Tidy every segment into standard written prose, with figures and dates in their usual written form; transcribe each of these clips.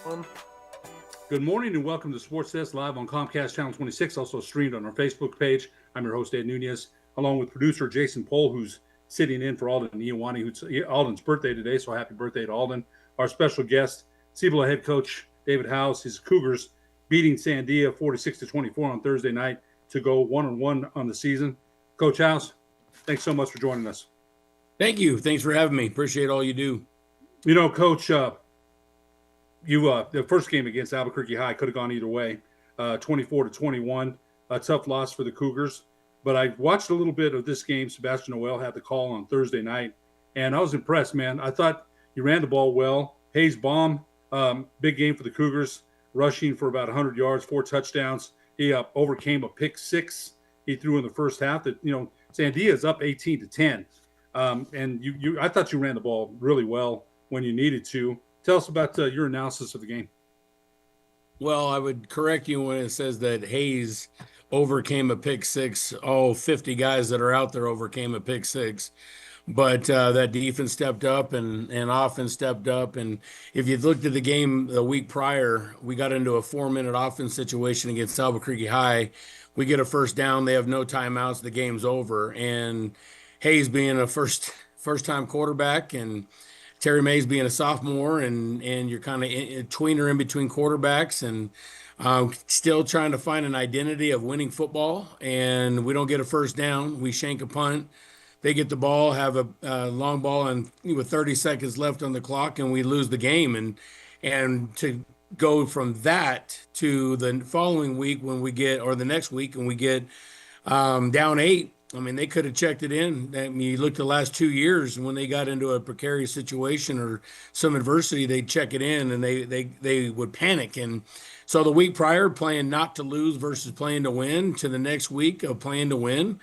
Um, Good morning and welcome to Sports Desk live on Comcast Channel 26, also streamed on our Facebook page. I'm your host, Ed Nunez, along with producer Jason Pohl, who's sitting in for Alden Iowani, who's Alden's birthday today, so happy birthday to Alden. Our special guest, Cibola head coach David House, his Cougars beating Sandia 46-24 on Thursday night to go 1-1 on the season. Coach House, thanks so much for joining us. Thank you. Thanks for having me. Appreciate all you do. You know, Coach, the first game against Albuquerque High could have gone either way, 24-21, a tough loss for the Cougars. But I watched a little bit of this game. Sebastian Noel had the call on Thursday night, and I was impressed, man. I thought you ran the ball well. Hayes Baum, big game for the Cougars, rushing for about 100 yards, 4 touchdowns. He overcame a pick six he threw in the first half. That Sandia is up 18-10, and I thought you ran the ball really well when you needed to. Tell us about your analysis of the game. Well, I would correct you when it says that Hayes overcame a pick six. Oh, 50 guys that are out there overcame a pick six. But that defense stepped up and offense stepped up. And if you looked at the game the week prior, we got into a 4-minute offense situation against Albuquerque High. We get a first down. They have no timeouts. The game's over. And Hayes being a first-time quarterback and Terry Mays being a sophomore, and you're kind of a tweener in between quarterbacks, and still trying to find an identity of winning football. And we don't get a first down. We shank a punt. They get the ball, have a long ball, and with 30 seconds left on the clock, and we lose the game. And to go from that to the following week when we get, or the next week, and we get down 8. I mean, they could have checked it in. I mean, you look at the last 2 years when they got into a precarious situation or some adversity, they'd check it in and they would panic. And so the week prior, playing not to lose versus playing to win, to the next week of playing to win,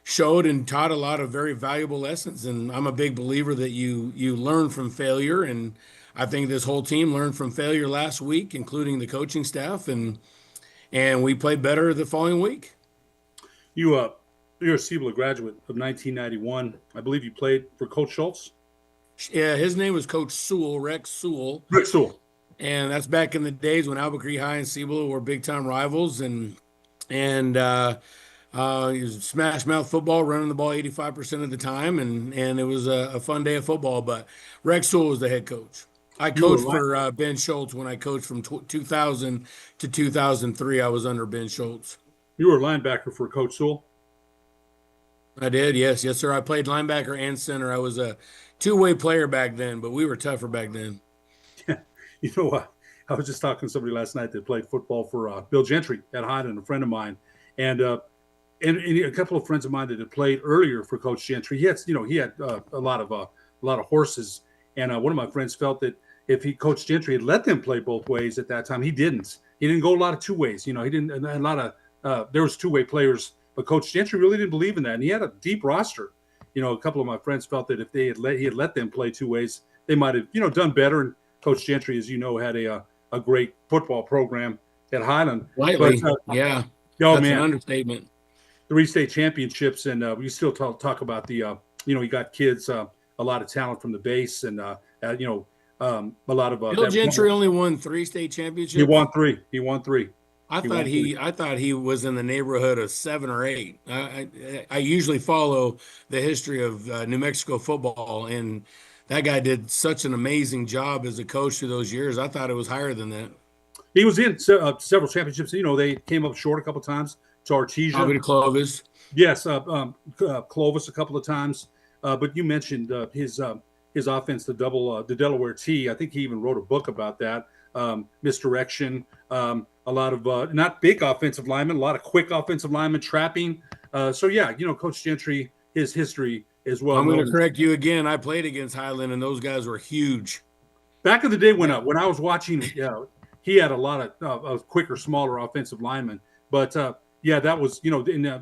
showed and taught a lot of very valuable lessons. And I'm a big believer that you learn from failure. And I think this whole team learned from failure last week, including the coaching staff, and we played better the following week. You're a Cibola graduate of 1991. I believe you played for Coach Schultz. Yeah, his name was Coach Sewell, Rex Sewell. Rex Sewell. And that's back in the days when Albuquerque High and Cibola were big-time rivals, and he was smash mouth football, running the ball 85% of the time, and it was a fun day of football. But Rex Sewell was the head coach. I coached for Ben Schultz when I coached from 2000 to 2003. I was under Ben Schultz. You were a linebacker for Coach Sewell? I did, yes, sir. I played linebacker and center. I was a two-way player back then, but we were tougher back then. Yeah, you know what? I was just talking to somebody last night that played football for Bill Gentry at Hyden, a friend of mine, and a couple of friends of mine that had played earlier for Coach Gentry. He had a lot of horses, and one of my friends felt that if Coach Gentry had let them play both ways at that time, he didn't. He didn't go a lot of two ways. He didn't. A lot of there was two-way players. But Coach Gentry really didn't believe in that, and he had a deep roster. A couple of my friends felt that if he had let them play two ways, they might have done better. And Coach Gentry, as you know, had a great football program at Highland. Lightly, yeah. That's an understatement. 3 state championships, and we still talk about the he got kids, a lot of talent from the base, and a lot of. Bill Gentry only won 3 state championships. He won three. I thought he was in the neighborhood of 7 or 8. I usually follow the history of New Mexico football, and that guy did such an amazing job as a coach through those years. I thought it was higher than that. He was in several championships. They came up short a couple of times to Artesia. Probably to Clovis. Yes, Clovis a couple of times. But you mentioned his offense, the Delaware T. I think he even wrote a book about that. Misdirection. A lot of not big offensive linemen, a lot of quick offensive linemen trapping. Coach Gentry, his history as well. I'm going to correct you again. I played against Highland, and those guys were huge. Back in the day when I was watching, he had a lot of quicker, smaller offensive linemen. But that was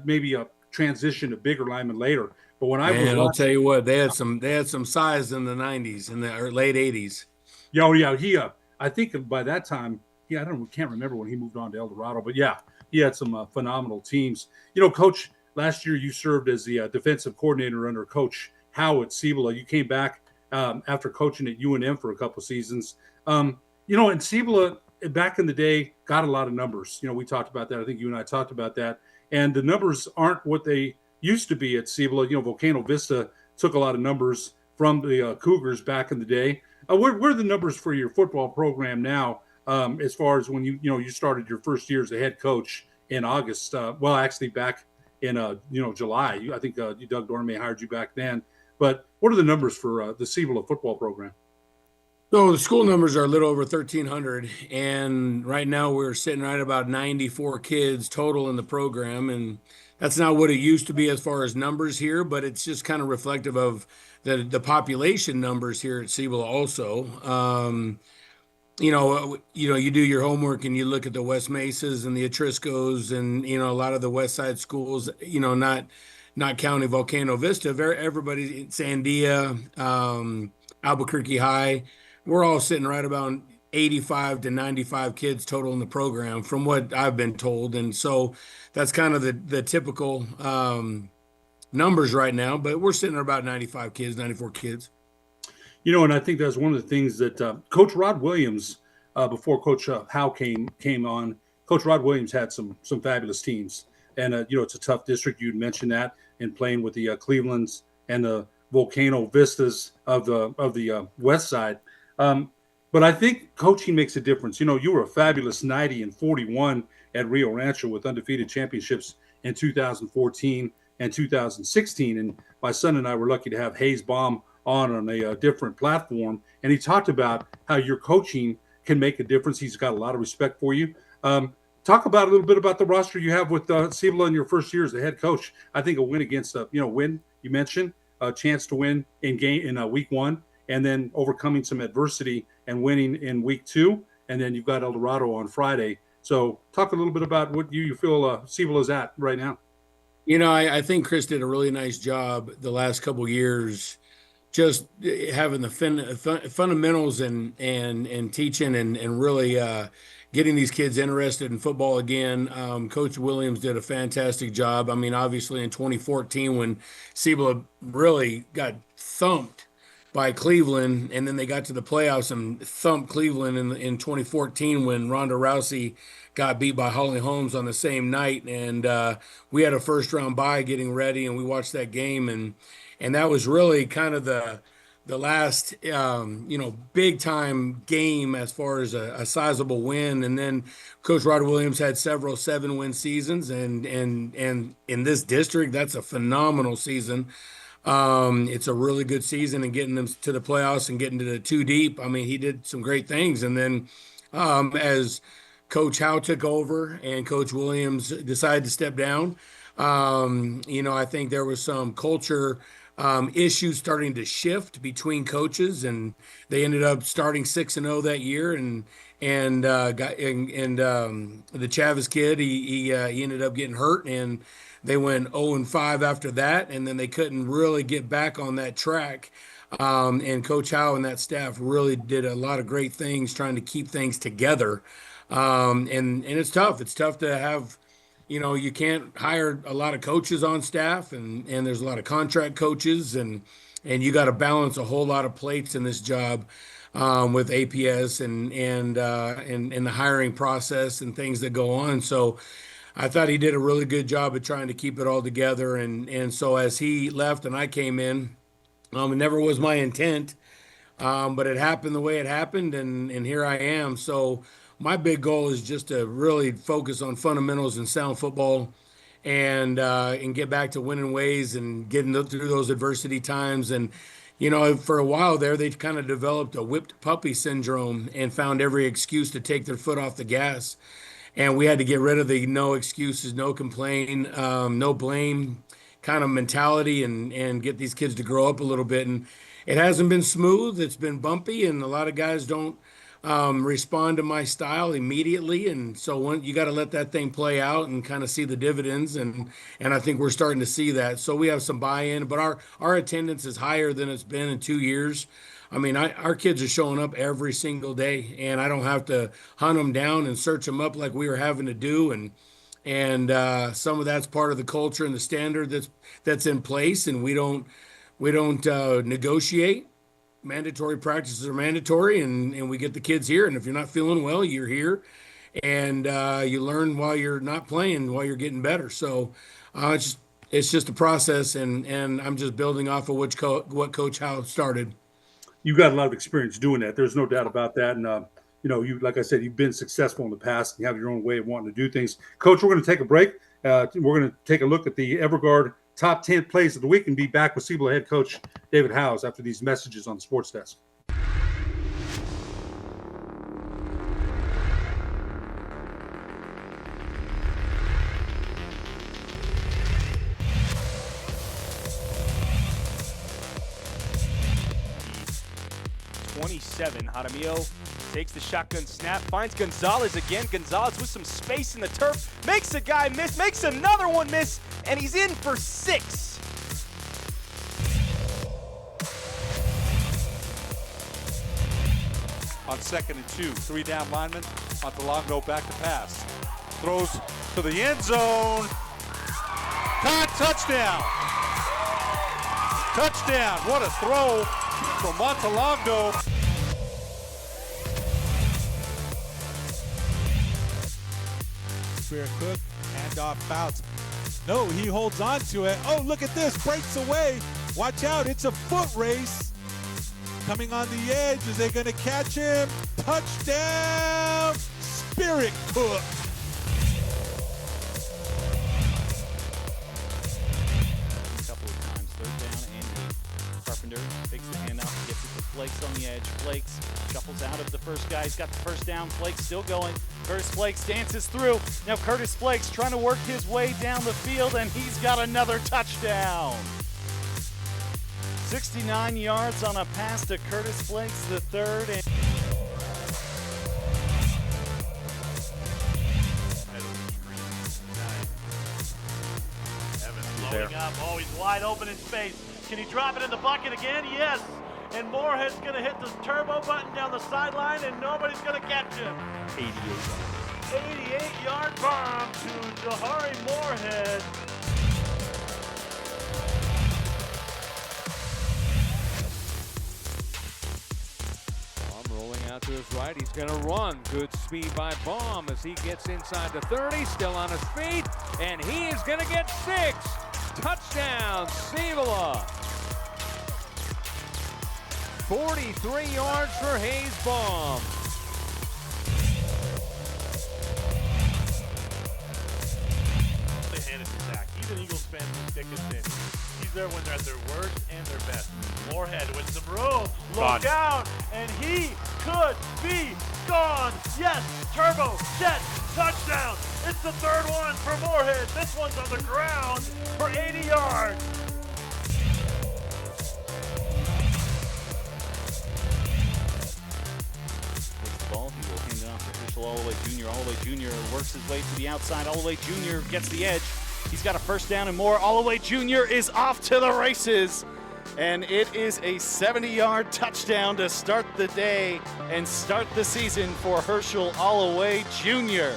maybe a transition to bigger linemen later. But when I'll tell you what, they had some size in the 90s, in the late 80s. Yeah, I think by that time. Yeah, can't remember when he moved on to El Dorado, but yeah, he had some phenomenal teams. Coach, last year you served as the defensive coordinator under Coach Howe at Cibola. You came back after coaching at UNM for a couple of seasons. And Cibola back in the day got a lot of numbers. We talked about that. I think you and I talked about that. And the numbers aren't what they used to be at Cibola. Volcano Vista took a lot of numbers from the Cougars back in the day. Where are the numbers for your football program now? As far as when you started your first year as a head coach in August. Well, actually back in July. I think Doug Dorme hired you back then. But what are the numbers for the Cibola football program? So the school numbers are a little over 1,300, and right now we're sitting right about 94 kids total in the program, and that's not what it used to be as far as numbers here, but it's just kind of reflective of the population numbers here at Siebel also. You do your homework and you look at the West Mesas and the Etriscos and a lot of the West Side schools. Not counting Volcano Vista. Everybody, Sandia, Albuquerque High, we're all sitting right about 85 to 95 kids total in the program, from what I've been told, and so that's kind of the typical numbers right now. But we're sitting at about 95 kids, 94 kids. And I think that's one of the things that Coach Rod Williams, before Coach Howe came on, Coach Rod Williams had some fabulous teams, and it's a tough district. You'd mentioned that in playing with the Clevelands and the Volcano Vistas of the West Side. But I think coaching makes a difference. You were a fabulous 90-41 at Rio Rancho with undefeated championships in 2014 and 2016, and my son and I were lucky to have Hayes Baum on a different platform, and he talked about how your coaching can make a difference. He's got a lot of respect for you. Talk about a little bit about the roster you have with Cibola in your first year as a head coach. I think a win against win you mentioned, a chance to win in week one, and then overcoming some adversity and winning in week two, and then you've got El Dorado on Friday. So talk a little bit about what you feel Cibola is at right now. I think Chris did a really nice job the last couple of years, just having the fundamentals and teaching and really getting these kids interested in football again. Coach Williams did a fantastic job. I mean, obviously in 2014 when Cibola really got thumped by Cleveland, and then they got to the playoffs and thumped Cleveland in 2014 when Ronda Rousey got beat by Holly Holmes on the same night, and we had a first round bye getting ready, and we watched that game, and that was really kind of the last big time game as far as a sizable win. And then Coach Rod Williams had several 7-win seasons, and in this district that's a phenomenal season. It's a really good season, and getting them to the playoffs and getting to the two deep. I mean, he did some great things. And then as Coach Howe took over and Coach Williams decided to step down, I think there was some culture issues starting to shift between coaches, and they ended up starting 6-0 that year, and the Chavez kid, he ended up getting hurt, and they went 0-5 after that, and then they couldn't really get back on that track. And Coach Howe and that staff really did a lot of great things trying to keep things together. And it's tough. It's tough to have, you can't hire a lot of coaches on staff, and there's a lot of contract coaches, and you got to balance a whole lot of plates in this job, with APS and the hiring process and things that go on. So I thought he did a really good job of trying to keep it all together. And so as he left and I came in, it never was my intent, but it happened the way it happened, and here I am. So my big goal is just to really focus on fundamentals and sound football, and get back to winning ways and getting through those adversity times. And for a while there, they kind of developed a whipped puppy syndrome and found every excuse to take their foot off the gas. And we had to get rid of the no excuses, no complain, no blame kind of mentality, and get these kids to grow up a little bit. And it hasn't been smooth. It's been bumpy, and a lot of guys don't respond to my style immediately. And so you got to let that thing play out and kind of see the dividends. And I think we're starting to see that. So we have some buy-in, but our attendance is higher than it's been in 2 years. I mean, our kids are showing up every single day, and I don't have to hunt them down and search them up like we were having to do. And some of that's part of the culture and the standard that's in place, and we don't negotiate. mandatory practices are mandatory, and we get the kids here. And if you're not feeling well, you're here, and you learn while you're not playing, while you're getting better. So it's just a process, and I'm just building off of what Coach Howe started. You got a lot of experience doing that. There's no doubt about that. And you, like I said, you've been successful in the past. And you have your own way of wanting to do things. Coach, we're going to take a break. We're going to take a look at the Everguard top 10 plays of the week and be back with Cibola head coach David Howes after these messages on the Sports Desk. Jaramillo takes the shotgun snap, finds Gonzalez again. Gonzalez with some space in the turf, makes a guy miss, makes another one miss, and he's in for 6. On 2nd and 2, 3 down linemen. Montalongo back to pass. Throws to the end zone. Touchdown! Touchdown! What a throw from Montalongo. Spear Cook, handoff bounce. No, he holds on to it. Oh, look at this, breaks away. Watch out, it's a foot race. Coming on the edge, is they gonna catch him? Touchdown, Spirit Cook. A couple of times, 3rd down and 8. Carpenter takes the handoff, gets it to Flakes on the edge. Flakes shuffles out of the first guy. He's got the first down. Flakes still going. Curtis Flakes dances through. Now Curtis Flakes trying to work his way down the field, and he's got another touchdown. 69 yards on a pass to Curtis Flakes, the third. And Evans loading up. Oh, he's wide open in space. Can he drop it in the bucket again? Yes. And Moorhead's going to hit the turbo button down the sideline, and nobody's going to catch him. 88-yard bomb to Jahari Moorhead. Baum rolling out to his right. He's going to run. Good speed by Baum as he gets inside the 30, still on his feet, and he is going to get 6. Touchdown, Cibola. 43 yards for Hayes Baum. They hand it to Zach. He's an Eagles fan from thick and thin. He's there when they're at their worst and their best. Moorhead with some room. Look out, and he could be gone. Yes, turbo, jet, touchdown. It's the 3rd one for Moorhead. This one's on the ground for 80 yards. ball. He will hand it off to Herschel Holloway Jr. Holloway Jr. works his way to the outside. Holloway Jr. gets the edge. He's got a first down and more. Holloway Jr. is off to the races. And it is a 70-yard touchdown to start the day and start the season for Herschel Holloway Jr.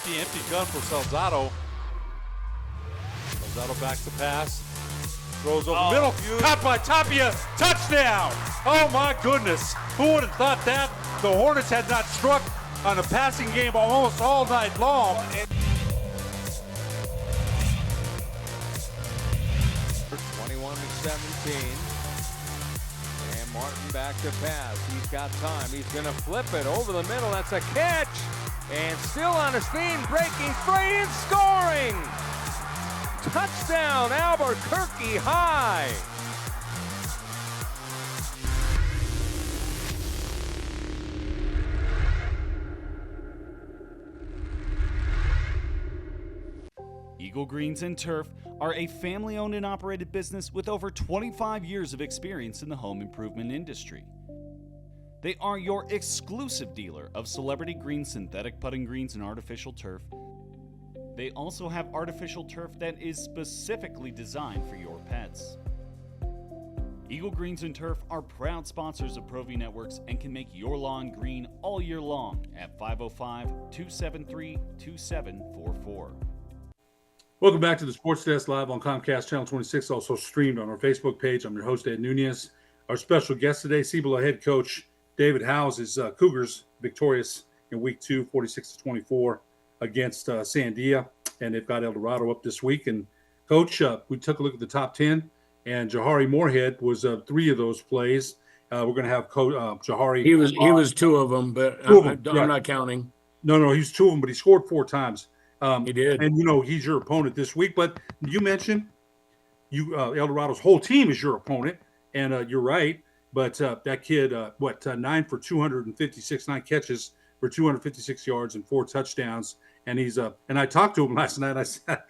Empty gun for Salzado. Salzado backs the pass. Throws over the middle. Caught by Tapia. Touchdown! Oh my goodness. Who would have thought that? The Hornets had not struck on a passing game almost all night long. 21-17. And Martin back to pass. He's got time. He's going to flip it over the middle. That's a catch. And still on his feet, breaking free and scoring. Touchdown, Albuquerque High. Eagle Greens and Turf are a family-owned and operated business with over 25 years of experience in the home improvement industry. They are your exclusive dealer of celebrity green, synthetic putting greens, and artificial turf. They also have artificial turf that is specifically designed for your pets. Eagle Greens and Turf are proud sponsors of Pro-V Networks and can make your lawn green all year long at 505-273-2744. Welcome back to the Sports Desk live on Comcast Channel 26, also streamed on our Facebook page. I'm your host, Ed Nunez. Our special guest today, Cibola head coach David Howes, is Cougars victorious in week 2, 46-24 against Sandia, and they've got El Dorado up this week. And Coach, we took a look at the top 10, and Jahari Moorhead was 3 of those plays. We're going to have Jahari. He was 2 of them, but I'm not counting. No, he's 2 of them, but he scored 4 times. He did. And, he's your opponent this week. But you mentioned El Dorado's whole team is your opponent, and you're right. But that kid, 9 for 256, 9 catches for 256 yards and 4 touchdowns. And he's and I talked to him last night. I said,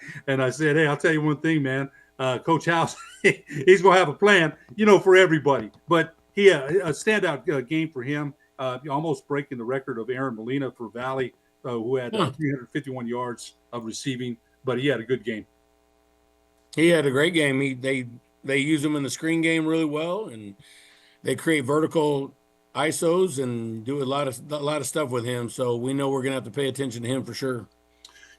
hey, I'll tell you one thing, man. Coach House, he's going to have a plan, for everybody. But he a standout game for him, almost breaking the record of Aaron Molina for Valley, who had 351 yards of receiving, but he had a good game. He had a great game. They use him in the screen game really well, and they create vertical ISOs and do a lot of stuff with him. So we know we're going to have to pay attention to him for sure.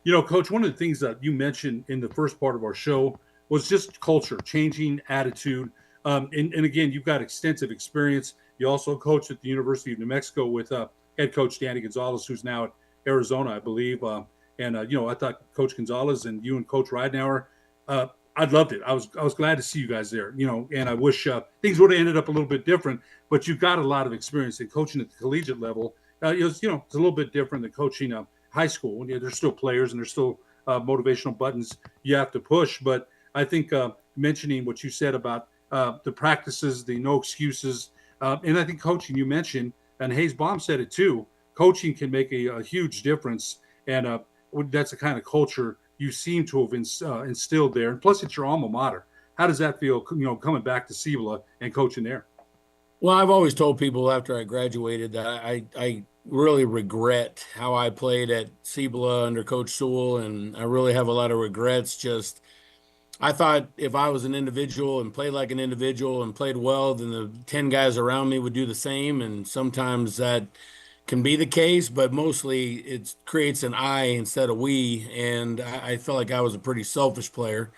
Coach, one of the things that you mentioned in the first part of our show was just culture, changing attitude. And again, you've got extensive experience. You also coached at the University of New Mexico with head coach Danny Gonzalez, who's now at Arizona, I believe. I thought Coach Gonzalez and you and Coach Ridenauer, I loved it. I was glad to see you guys there, and I wish things would have ended up a little bit different, but you've got a lot of experience in coaching at the collegiate level. It's a little bit different than coaching high school. There's still players and there's still motivational buttons you have to push. But I think mentioning what you said about the practices, the no excuses, and I think coaching you mentioned, and Hayes Baum said it too, coaching can make a huge difference. And that's the kind of culture you seem to have instilled there. And plus, it's your alma mater. How does that feel, coming back to Cibola and coaching there? Well, I've always told people after I graduated that I really regret how I played at Cibola under Coach Sewell, and I really have a lot of regrets. Just I thought if I was an individual and played like an individual and played well, then the 10 guys around me would do the same. And sometimes that can be the case, but mostly it creates an I instead of we. And I felt like I was a pretty selfish player.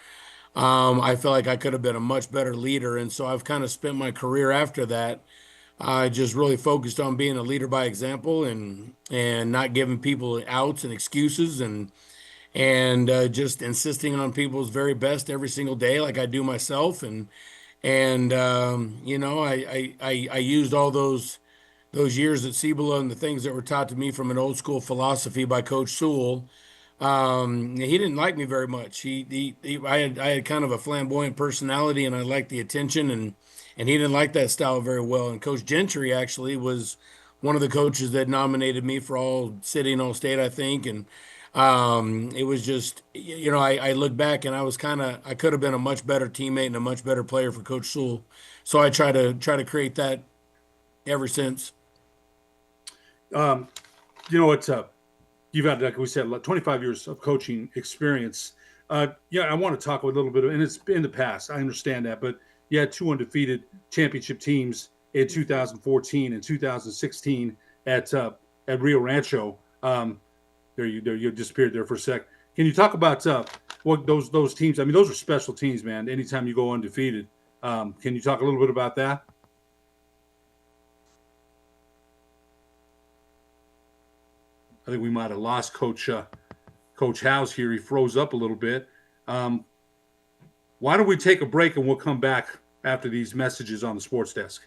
I felt like I could have been a much better leader. And so I've kind of spent my career after that. I just really focused on being a leader by example and not giving people outs and excuses and just insisting on people's very best every single day, like I do myself. I used all those years at Cibola and the things that were taught to me from an old school philosophy by Coach Sewell. He didn't like me very much. I had kind of a flamboyant personality, and I liked the attention, and he didn't like that style very well. And Coach Gentry actually was one of the coaches that nominated me for all city and all state, I think. And it was just, I look back and I could have been a much better teammate and a much better player for Coach Sewell. So I try to create that ever since. You've had, like we said, 25 years of coaching experience. I want to talk a little bit, and it's in the past. I understand that, but you had 2 undefeated championship teams in 2014 and 2016 at Rio Rancho. There you disappeared there for a sec. Can you talk about what those teams? I mean, those are special teams, man. Anytime you go undefeated, can you talk a little bit about that? I think we might have lost Coach House here. He froze up a little bit. Why don't we take a break and we'll come back after these messages on the Sports Desk.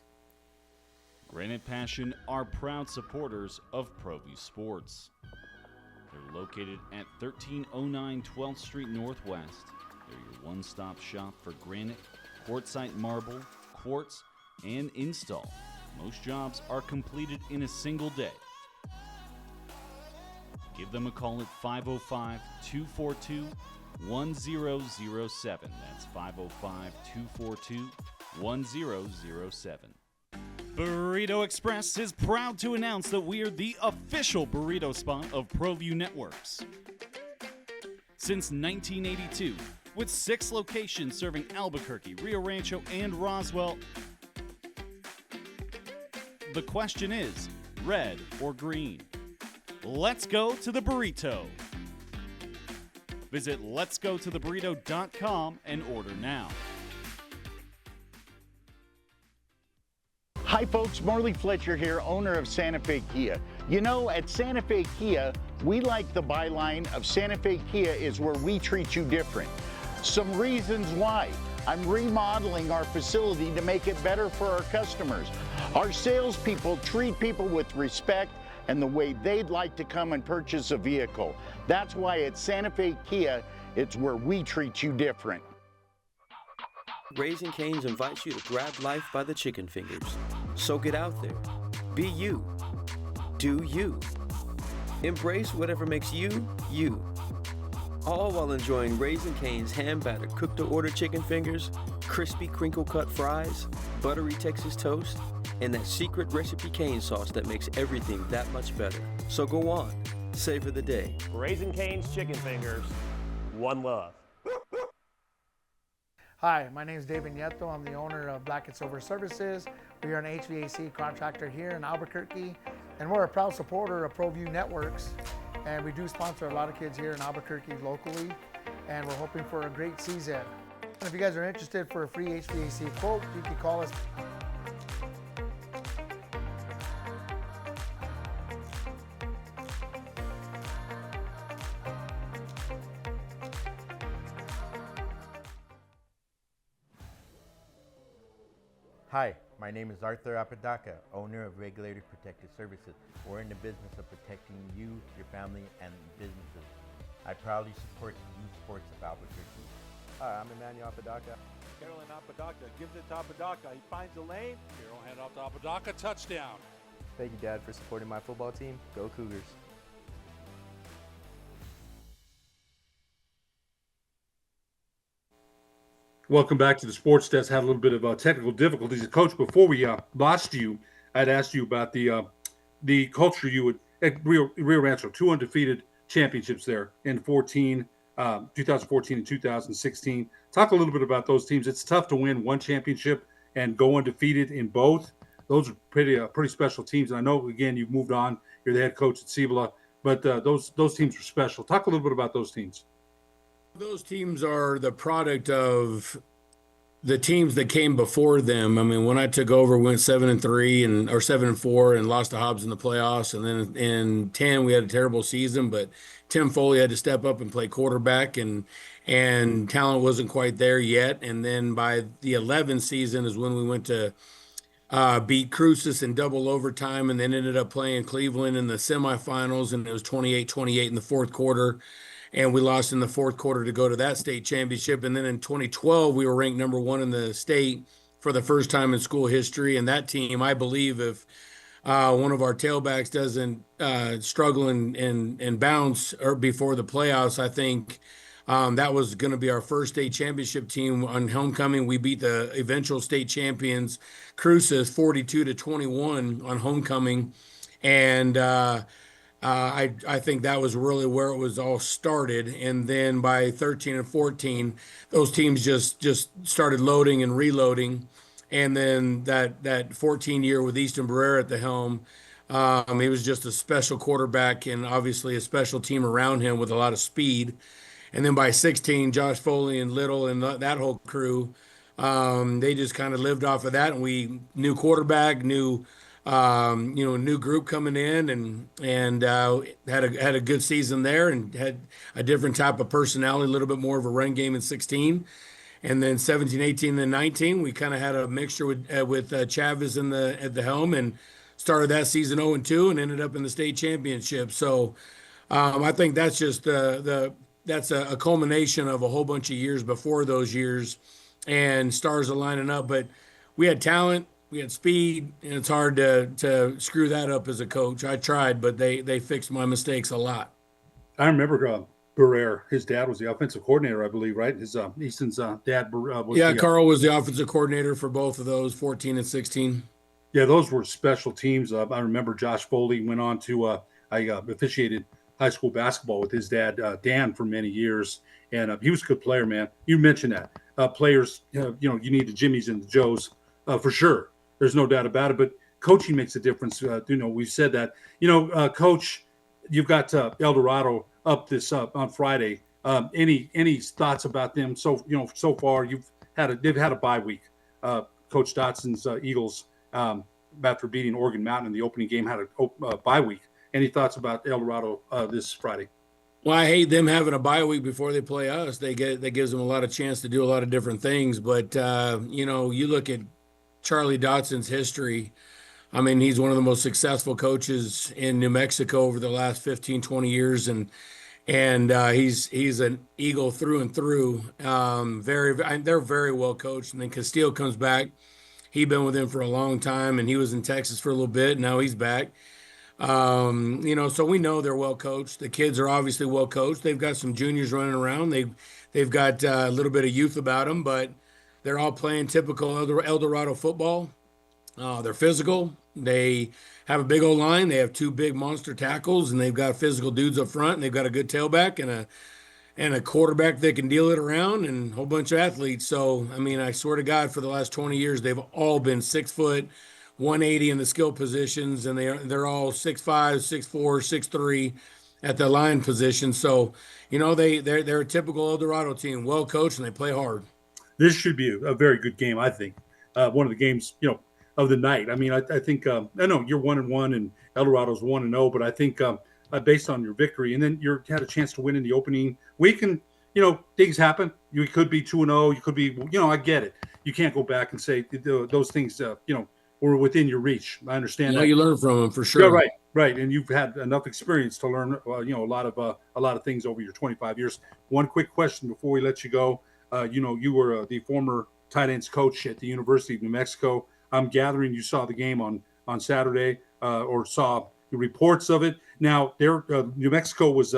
Granite Passion are proud supporters of ProView Sports. They're located at 1309 12th Street Northwest. They're your one-stop shop for granite, quartzite marble, quartz, and install. Most jobs are completed in a single day. Give them a call at 505-242-1007. That's 505-242-1007. Burrito Express is proud to announce that we are the official burrito spot of ProView Networks. Since 1982, with 6 locations serving Albuquerque, Rio Rancho, and Roswell, the question is, red or green? Let's go to the burrito. Visit letsgototheburrito.com and order now. Hi folks, Morley Fletcher here, owner of Santa Fe Kia. You know, at Santa Fe Kia, we like the byline of Santa Fe Kia is where we treat you different. Some reasons why. I'm remodeling our facility to make it better for our customers. Our salespeople treat people with respect and the way they'd like to come and purchase a vehicle. That's why at Santa Fe Kia, it's where we treat you different. Raising Cane's invites you to grab life by the chicken fingers. So get out there. Be you. Do you. Embrace whatever makes you, you. All while enjoying Raising Cane's hand-battered cooked-to-order chicken fingers, crispy crinkle-cut fries, buttery Texas toast, and that secret recipe cane sauce that makes everything that much better. So go on. Savor the day. Raising Cane's chicken fingers. One love. Hi, my name is David Nieto. I'm the owner of Black & Silver Services. We are an HVAC contractor here in Albuquerque, and we're a proud supporter of ProView Networks. And we do sponsor a lot of kids here in Albuquerque locally, and we're hoping for a great season. And if you guys are interested for a free HVAC quote, you can call us. Hi, my name is Arthur Apodaca, owner of Regulated Protective Services. We're in the business of protecting you, your family, and businesses. I proudly support youth sports of Albuquerque. Hi, I'm Emmanuel Apodaca. Carolyn Apodaca gives it to Apodaca. He finds the lane. Carroll hand off to Apodaca. Touchdown. Thank you, Dad, for supporting my football team. Go Cougars. Welcome back to the Sports Desk. Had a little bit of technical difficulties. Coach, before we lost you, I'd asked you about the culture you would at Rio Rancho, 2 undefeated championships there in 2014 and 2016. Talk a little bit about those teams. It's tough to win one championship and go undefeated in both. Those are pretty special teams. And I know, again, you've moved on. You're the head coach at Cibola, but those teams are special. Talk a little bit about those teams. Those teams are the product of the teams that came before them. I mean, when I took over, we went 7-3 or 7-4 and lost to Hobbs in the playoffs. And then in 10, we had a terrible season, but Tim Foley had to step up and play quarterback, and talent wasn't quite there yet. And then by the 11 season is when we went to beat Cruces in double overtime, and then ended up playing Cleveland in the semifinals, and it was 28-28 in the fourth quarter. And we lost in the fourth quarter to go to that state championship. And then in 2012, we were ranked number 1 in the state for the first time in school history. And that team, I believe, if one of our tailbacks doesn't struggle and bounce or before the playoffs, I think that was going to be our first state championship team on homecoming. We beat the eventual state champions, Cruces, 42-21 on homecoming. And I think that was really where it was all started. And then by 13 and 14, those teams just started loading and reloading. And then that 14 year with Easton Barrera at the helm, he was just a special quarterback and obviously a special team around him with a lot of speed. And then by 16, Josh Foley and Little and that whole crew, they just kind of lived off of that. And we new quarterback, new group coming in and had a good season there and had a different type of personality, a little bit more of a run game in 16. And then 17, 18, then 19, we kind of had a mixture with Chavez at the helm and started that season 0-2 and ended up in the state championship. So I think that's just that's a culmination of a whole bunch of years before those years and stars aligning up. But we had talent. We had speed, and it's hard to screw that up as a coach. I tried, but they fixed my mistakes a lot. I remember Barrera. His dad was the offensive coordinator, I believe, right? His Easton's dad was Carl was the offensive coordinator for both of those, 14 and 16. Yeah, those were special teams. I remember Josh Foley went on to I officiated high school basketball with his dad, Dan, for many years, and he was a good player, man. You mentioned that. Players, you need the Jimmies and the Joes for sure. There's no doubt about it, but coaching makes a difference. We've said that. Coach, you've got El Dorado up on Friday Any thoughts about them? So so far they've had a bye week. Coach Dotson's Eagles, after beating Oregon Mountain in the opening game, had a bye week. Any thoughts about El Dorado this Friday? Well, I hate them having a bye week before they play us. That gives them a lot of chance to do a lot of different things. But you look at Charlie Dotson's history. I mean, he's one of the most successful coaches in New Mexico over the last 15, 20 years, and he's an Eagle through and through. They're very well coached. And then Castillo comes back. He'd been with him for a long time, and he was in Texas for a little bit. Now he's back. So we know they're well coached. The kids are obviously well coached. They've got some juniors running around. They've got a little bit of youth about them, but they're all playing typical El Dorado football. They're physical. They have a big old line. They have two big monster tackles, and they've got physical dudes up front, and they've got a good tailback and a quarterback that can deal it around, and a whole bunch of athletes. So, I mean, I swear to God, for the last 20 years, they've all been 6 foot, 180 in the skill positions, and they're all 6'5", 6'4", 6'3" at the line position. So, they're a typical El Dorado team, well coached, and they play hard. This should be a very good game, I think. One of the games, of the night. I mean, I think I know you're 1-1 and El Dorado's 1-0, but I think based on your victory, and then you had a chance to win in the opening week, and things happen. You could be 2-0. You could be, I get it. You can't go back and say those things, were within your reach. I understand that. You learn from them for sure. Yeah, right. And you've had enough experience to learn, a lot of things over your 25 years. One quick question before we let you go. You were the former tight ends coach at the University of New Mexico. I'm gathering you saw the game on Saturday or saw the reports of it. Now, New Mexico was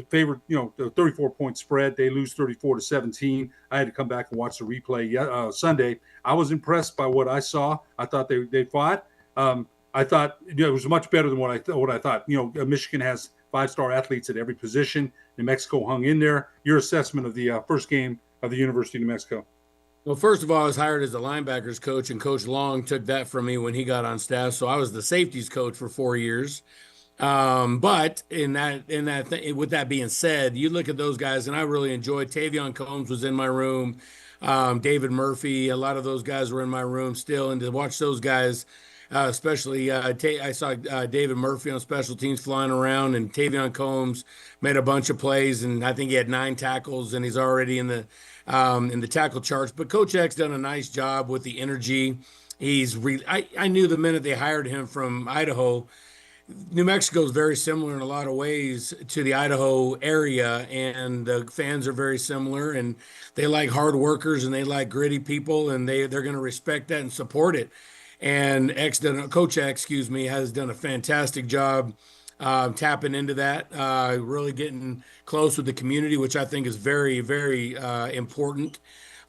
favored, the 34-point spread. They lose 34-17. I had to come back and watch the replay Sunday. I was impressed by what I saw. I thought they fought. I thought it was much better than what I thought. Michigan has 5-star athletes at every position. New Mexico hung in there. Your assessment of the first game of the University of New Mexico? Well, first of all, I was hired as a linebackers coach, and Coach Long took that from me when he got on staff. So I was the safeties coach for 4 years. But with that being said, you look at those guys, and I really enjoyed. Tavion Combs was in my room. David Murphy, a lot of those guys were in my room still, and to watch those guys, especially I saw David Murphy on special teams flying around, and Tavion Combs made a bunch of plays, and I think he had 9 tackles, and he's already in the tackle charts. But Coach X done a nice job with the energy. I knew the minute they hired him from Idaho. New Mexico is very similar in a lot of ways to the Idaho area, and the fans are very similar, and they like hard workers and they like gritty people, and they're going to respect that and support it. And Coach X, has done a fantastic job tapping into that, really getting close with the community, which I think is very, very important.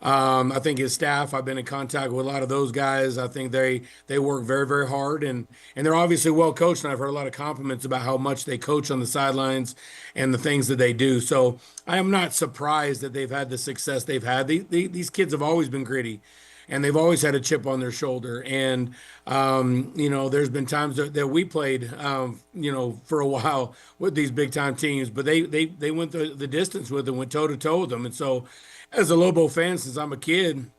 I think his staff, I've been in contact with a lot of those guys. I think they work very, very hard, and they're obviously well coached. And I've heard a lot of compliments about how much they coach on the sidelines and the things that they do. So I am not surprised that they've had the success they've had. These kids have always been gritty, and they've always had a chip on their shoulder. And, there's been times that we played, for a while with these big time teams, but they went the distance with them, went toe to toe with them. And so as a Lobo fan, since I'm a kid,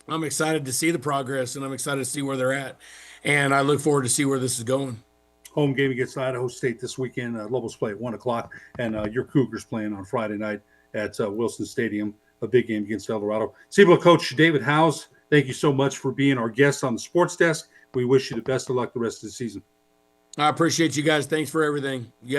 I'm excited to see the progress, and I'm excited to see where they're at. And I look forward to see where this is going. Home game against Idaho State this weekend. Lobos play at 1:00, and your Cougars playing on Friday night at Wilson Stadium, a big game against El Dorado. CBL coach David Howes, thank you so much for being our guest on the Sports Desk. We wish you the best of luck the rest of the season. I appreciate you guys. Thanks for everything.